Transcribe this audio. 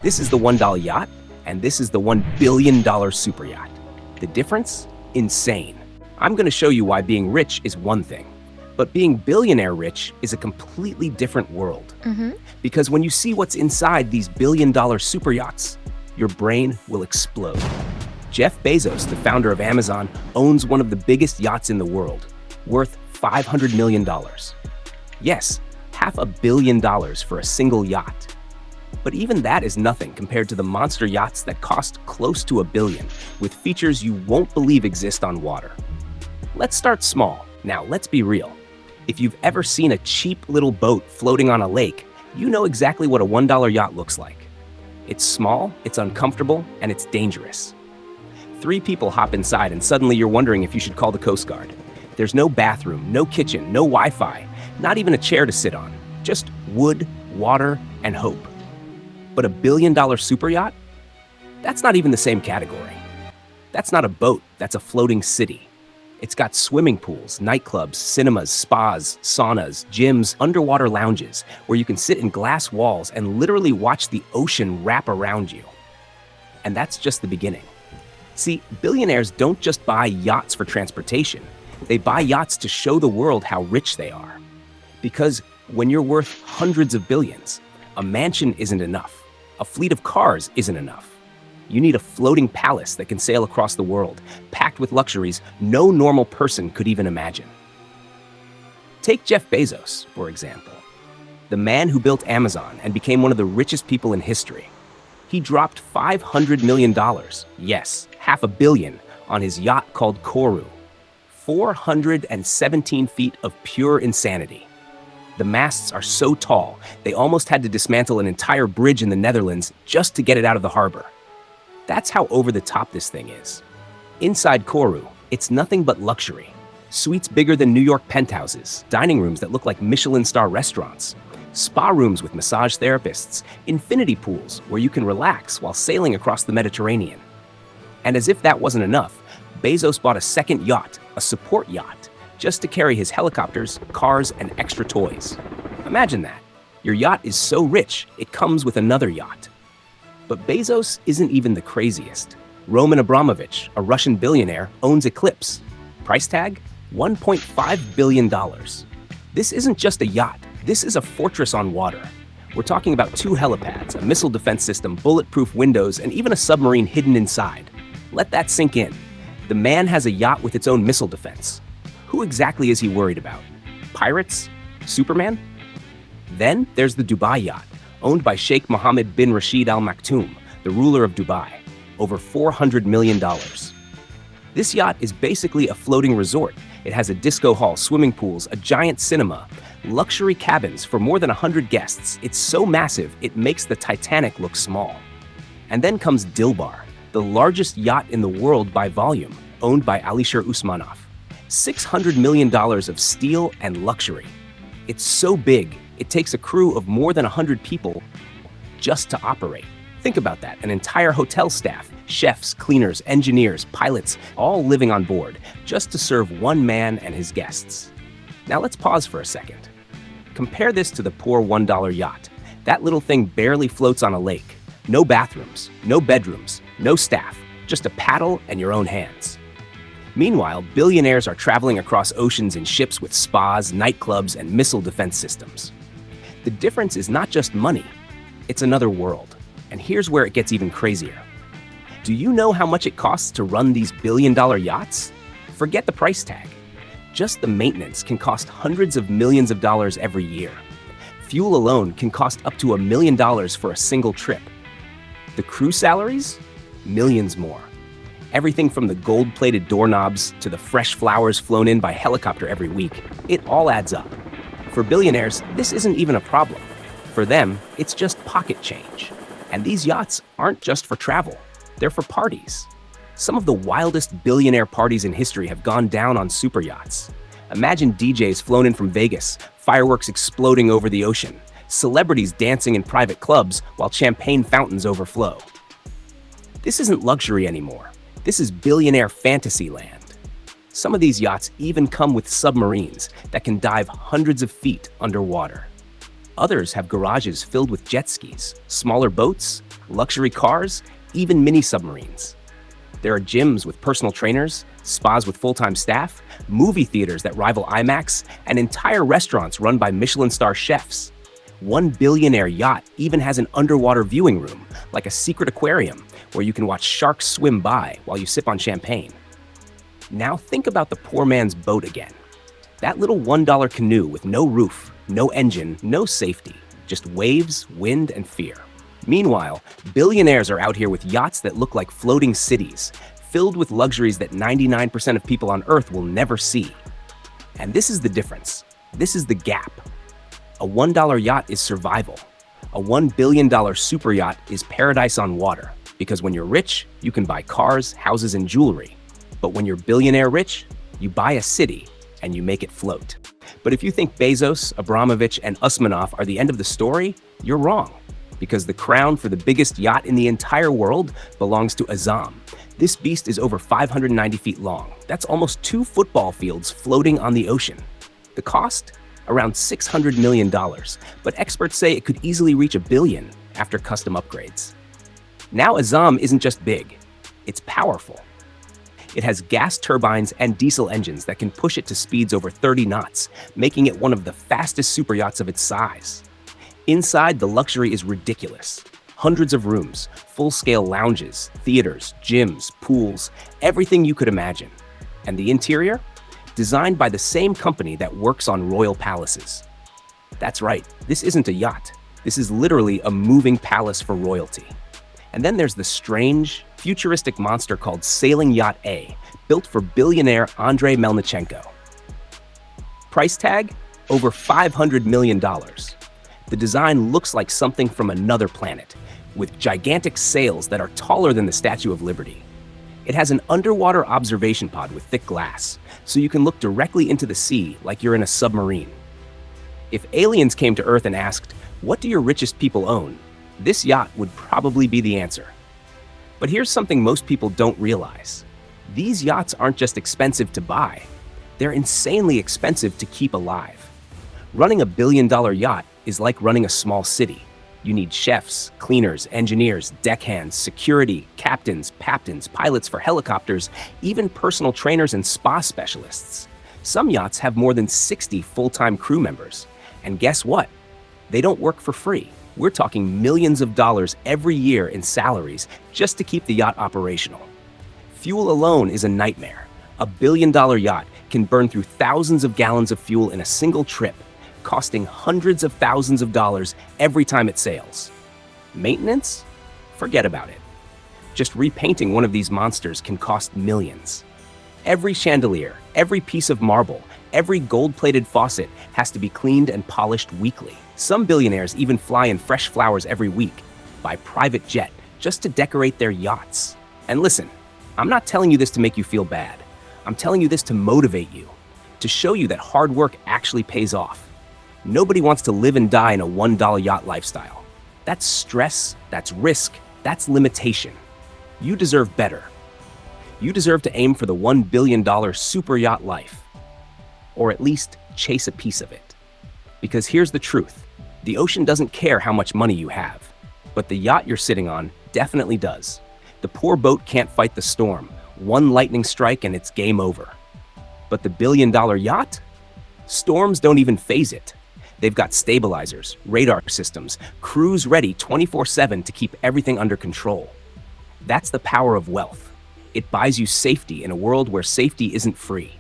This is the $1 yacht, and this is the $1 billion super yacht. The difference? Insane. I'm going to show you why being rich is one thing, but being billionaire rich is a completely different world. Because when you see what's inside these billion-dollar super yachts, your brain will explode. Jeff Bezos, the founder of Amazon, owns one of the biggest yachts in the world, worth $500 million. Yes, $500 million for a single yacht. But even that is nothing compared to the monster yachts that cost close to $1 billion, with features you won't believe exist on water. Let's start small. Now, let's be real. If you've ever seen a cheap little boat floating on a lake, you know exactly what a $1 yacht looks like. It's small, it's uncomfortable, and it's dangerous. 3 people hop inside and suddenly you're wondering if you should call the Coast Guard. There's no bathroom, no kitchen, no Wi-Fi, not even a chair to sit on. Just wood, water, and hope. But a $1 billion super yacht? That's not even the same category. That's not a boat, that's a floating city. It's got swimming pools, nightclubs, cinemas, spas, saunas, gyms, underwater lounges, where you can sit in glass walls and literally watch the ocean wrap around you. And that's just the beginning. See, billionaires don't just buy yachts for transportation. They buy yachts to show the world how rich they are. Because when you're worth hundreds of billions, a mansion isn't enough. A fleet of cars isn't enough. You need a floating palace that can sail across the world, packed with luxuries no normal person could even imagine. Take Jeff Bezos, for example. The man who built Amazon and became one of the richest people in history. He dropped $500 million, yes, $500 million, on his yacht called Kourou. 417 feet of pure insanity. The masts are so tall, they almost had to dismantle an entire bridge in the Netherlands just to get it out of the harbor. That's how over the top this thing is. Inside Kourou, it's nothing but luxury. Suites bigger than New York penthouses, dining rooms that look like Michelin star restaurants, spa rooms with massage therapists, infinity pools where you can relax while sailing across the Mediterranean. And as if that wasn't enough, Bezos bought a second yacht, a support yacht, just to carry his helicopters, cars, and extra toys. Imagine that. Your yacht is so rich, it comes with another yacht. But Bezos isn't even the craziest. Roman Abramovich, a Russian billionaire, owns Eclipse. Price tag? $1.5 billion. This isn't just a yacht. This is a fortress on water. We're talking about 2 helipads, a missile defense system, bulletproof windows, and even a submarine hidden inside. Let that sink in. The man has a yacht with its own missile defense. Who exactly is he worried about? Pirates? Superman? Then there's the Dubai yacht, owned by Sheikh Mohammed bin Rashid Al Maktoum, the ruler of Dubai. Over $400 million. This yacht is basically a floating resort. It has a disco hall, swimming pools, a giant cinema, luxury cabins for more than 100 guests. It's so massive, it makes the Titanic look small. And then comes Dilbar, the largest yacht in the world by volume, owned by Alisher Usmanov. $600 million of steel and luxury. It's so big, it takes a crew of more than 100 people just to operate. Think about that, an entire hotel staff, chefs, cleaners, engineers, pilots, all living on board just to serve one man and his guests. Now let's pause for a second. Compare this to the poor $1 yacht. That little thing barely floats on a lake. No bathrooms, no bedrooms, no staff, just a paddle and your own hands. Meanwhile, billionaires are traveling across oceans in ships with spas, nightclubs, and missile defense systems. The difference is not just money, it's another world. And here's where it gets even crazier. Do you know how much it costs to run these billion-dollar yachts? Forget the price tag. Just the maintenance can cost hundreds of millions of dollars every year. Fuel alone can cost up to $1 million for a single trip. The crew salaries? Millions more. Everything from the gold-plated doorknobs to the fresh flowers flown in by helicopter every week, it all adds up. For billionaires, this isn't even a problem. For them, it's just pocket change. And these yachts aren't just for travel, they're for parties. Some of the wildest billionaire parties in history have gone down on super yachts. Imagine DJs flown in from Vegas, fireworks exploding over the ocean, celebrities dancing in private clubs while champagne fountains overflow. This isn't luxury anymore. This is billionaire fantasy land. Some of these yachts even come with submarines that can dive hundreds of feet underwater. Others have garages filled with jet skis, smaller boats, luxury cars, even mini submarines. There are gyms with personal trainers, spas with full-time staff, movie theaters that rival IMAX, and entire restaurants run by Michelin star chefs. One billionaire yacht even has an underwater viewing room, like a secret aquarium, where you can watch sharks swim by while you sip on champagne. Now think about the poor man's boat again. That little $1 canoe with no roof, no engine, no safety, just waves, wind, and fear. Meanwhile, billionaires are out here with yachts that look like floating cities, filled with luxuries that 99% of people on Earth will never see. And this is the difference. This is the gap. A $1 yacht is survival. A $1 billion super yacht is paradise on water, because when you're rich, you can buy cars, houses, and jewelry. But when you're billionaire rich, you buy a city and you make it float. But if you think Bezos, Abramovich, and Usmanov are the end of the story, you're wrong. Because the crown for the biggest yacht in the entire world belongs to Azam. This beast is over 590 feet long. That's almost 2 football fields floating on the ocean. The cost? Around $600 million, but experts say it could easily reach $1 billion after custom upgrades. Now Azam isn't just big, it's powerful. It has gas turbines and diesel engines that can push it to speeds over 30 knots, making it one of the fastest superyachts of its size. Inside, the luxury is ridiculous. Hundreds of rooms, full-scale lounges, theaters, gyms, pools, everything you could imagine. And the interior? Designed by the same company that works on royal palaces. That's right, this isn't a yacht. This is literally a moving palace for royalty. And then there's the strange, futuristic monster called Sailing Yacht A, built for billionaire Andrei Melnichenko. Price tag? Over $500 million. The design looks like something from another planet, with gigantic sails that are taller than the Statue of Liberty. It has an underwater observation pod with thick glass, so you can look directly into the sea like you're in a submarine. If aliens came to Earth and asked, "What do your richest people own?" this yacht would probably be the answer. But here's something most people don't realize. These yachts aren't just expensive to buy, they're insanely expensive to keep alive. Running a billion-dollar yacht is like running a small city. You need chefs, cleaners, engineers, deckhands, security, captains, pilots for helicopters, even personal trainers and spa specialists. Some yachts have more than 60 full-time crew members. And guess what? They don't work for free. We're talking millions of dollars every year in salaries just to keep the yacht operational. Fuel alone is a nightmare. A billion-dollar yacht can burn through thousands of gallons of fuel in a single trip, costing hundreds of thousands of dollars every time it sails. Maintenance? Forget about it. Just repainting one of these monsters can cost millions. Every chandelier, every piece of marble, every gold-plated faucet has to be cleaned and polished weekly. Some billionaires even fly in fresh flowers every week, by private jet, just to decorate their yachts. And listen, I'm not telling you this to make you feel bad. I'm telling you this to motivate you, to show you that hard work actually pays off. Nobody wants to live and die in a $1 yacht lifestyle. That's stress, that's risk, that's limitation. You deserve better. You deserve to aim for the $1 billion super yacht life. Or at least chase a piece of it. Because here's the truth. The ocean doesn't care how much money you have. But the yacht you're sitting on definitely does. The poor boat can't fight the storm. One lightning strike and it's game over. But the billion-dollar yacht? Storms don't even faze it. They've got stabilizers, radar systems, crews ready 24/7 to keep everything under control. That's the power of wealth. It buys you safety in a world where safety isn't free.